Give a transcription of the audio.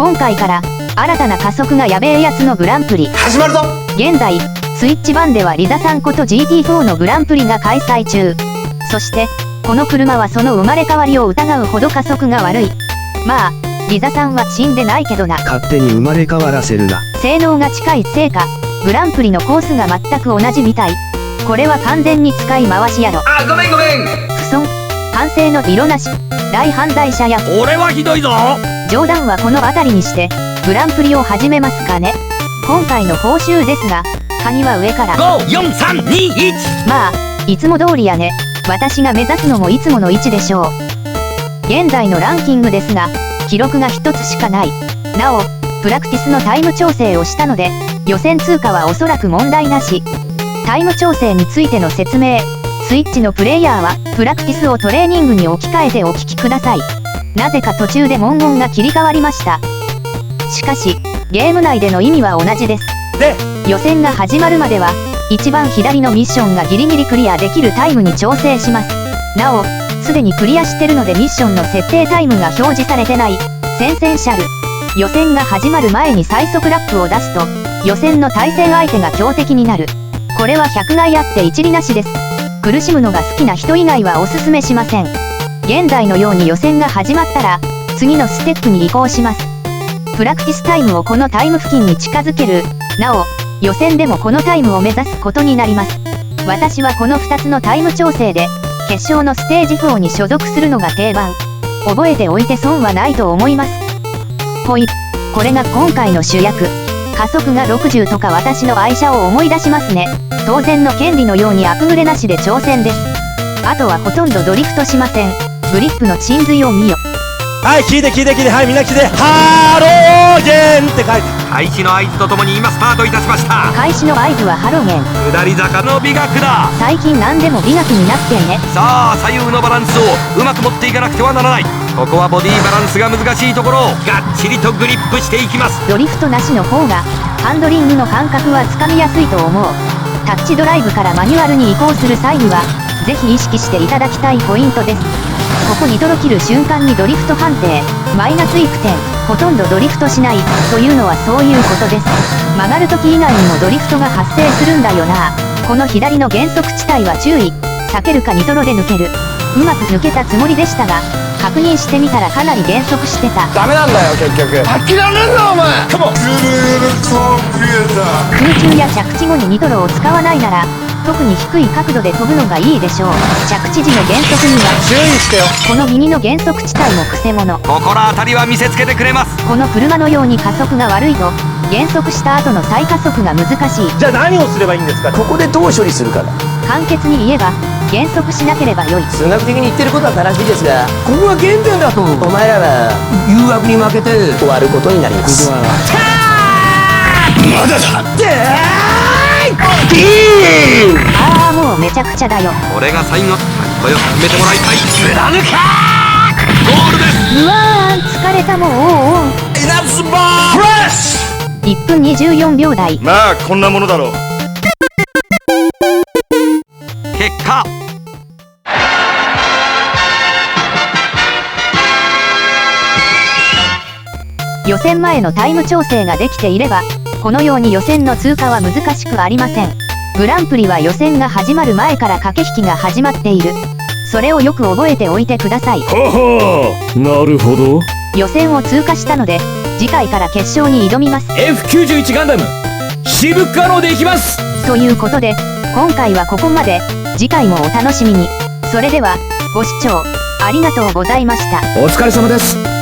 今回から新たな加速がやべえやつのグランプリ始まるぞ。現在スイッチ版ではリザさんこと GT4 のグランプリが開催中。そしてこの車はその生まれ変わりを疑うほど加速が悪い。まあリザさんは死んでないけどな。勝手に生まれ変わらせるな。性能が近いせいかグランプリのコースが全く同じみたい。これは完全に使い回しやろ。あ、ごめんごめん。不損完成の色なし大犯罪者や。俺はひどいぞ。冗談はこの辺りにしてグランプリを始めますかね。今回の報酬ですがカニは上から。54321。まあいつも通りやね。私が目指すのもいつもの位置でしょう。現在のランキングですが記録が1つしかない。なおプラクティスのタイム調整をしたので予選通過はおそらく問題なし。タイム調整についての説明。スイッチのプレイヤーはプラクティスをトレーニングに置き換えてお聞きください。なぜか途中で文言が切り替わりました。しかしゲーム内での意味は同じです。で予選が始まるまでは一番左のミッションがギリギリクリアできるタイムに調整します。なおすでにクリアしてるのでミッションの設定タイムが表示されてない。センセンシャル。予選が始まる前に最速ラップを出すと予選の対戦相手が強敵になる。これは100害あって一理なしです。苦しむのが好きな人以外はおすすめしません。現在のように予選が始まったら次のステップに移行します。プラクティスタイムをこのタイム付近に近づける。なお予選でもこのタイムを目指すことになります。私はこの2つのタイム調整で決勝のステージ4に所属するのが定番。覚えておいて損はないと思います。ほい。これが今回の主役。加速が60とか私の愛車を思い出しますね。当然の権利のようにアプグレなしで挑戦です。あとはほとんどドリフトしません。グリップの鎮髄を見よ。はい、聞いてはいみんな聞いて。ハローゲンって書いて。開始の合図とともに今スタートいたしました。開始の合図はハロゲン。下り坂の美学だ。最近何でも美学になってんね。さあ左右のバランスをうまく持っていかなくてはならない。ここはボディバランスが難しいところをがっちりとグリップしていきます。ドリフトなしの方がハンドリングの感覚はつかみやすいと思う。タッチドライブからマニュアルに移行する際にはぜひ意識していただきたいポイントです。ここニトロ切る瞬間にドリフト判定マイナス1点。ほとんどドリフトしないというのはそういうことです。曲がる時以外にもドリフトが発生するんだよな。この左の減速地帯は注意。避けるかニトロで抜ける。うまく抜けたつもりでしたが確認してみたらかなり減速してた。ダメなんだよ結局。諦めんなお前。カモン。空中や着地後にニトロを使わないなら特に低い角度で飛ぶのがいいでしょう。着地時の減速には注意してよ。この右の減速地帯もくせ者。心当たりは見せつけてくれます。この車のように加速が悪いと減速した後の再加速が難しい。じゃあ何をすればいいんですか。ここでどう処理するかだ。簡潔に言えば減速しなければよい。数学的に言ってることは正しいですがここが原点だとお前らは誘惑に負けて終わることになります。まだだってああもうめちゃくちゃだよ。これが最後。これを進めてもらいたい。貫かゴールです。うわー疲れたもう。おう稲妻フレッシュ。1分24秒台。まあこんなものだろう。結果予選前のタイム調整ができていればこのように予選の通過は難しくありません。グランプリは予選が始まる前から駆け引きが始まっている。それをよく覚えておいてください。ほほう、なるほど。予選を通過したので次回から決勝に挑みます。 F91 ガンダム渋可能でいきます。ということで今回はここまで。次回もお楽しみに。それではご視聴ありがとうございました。お疲れ様です。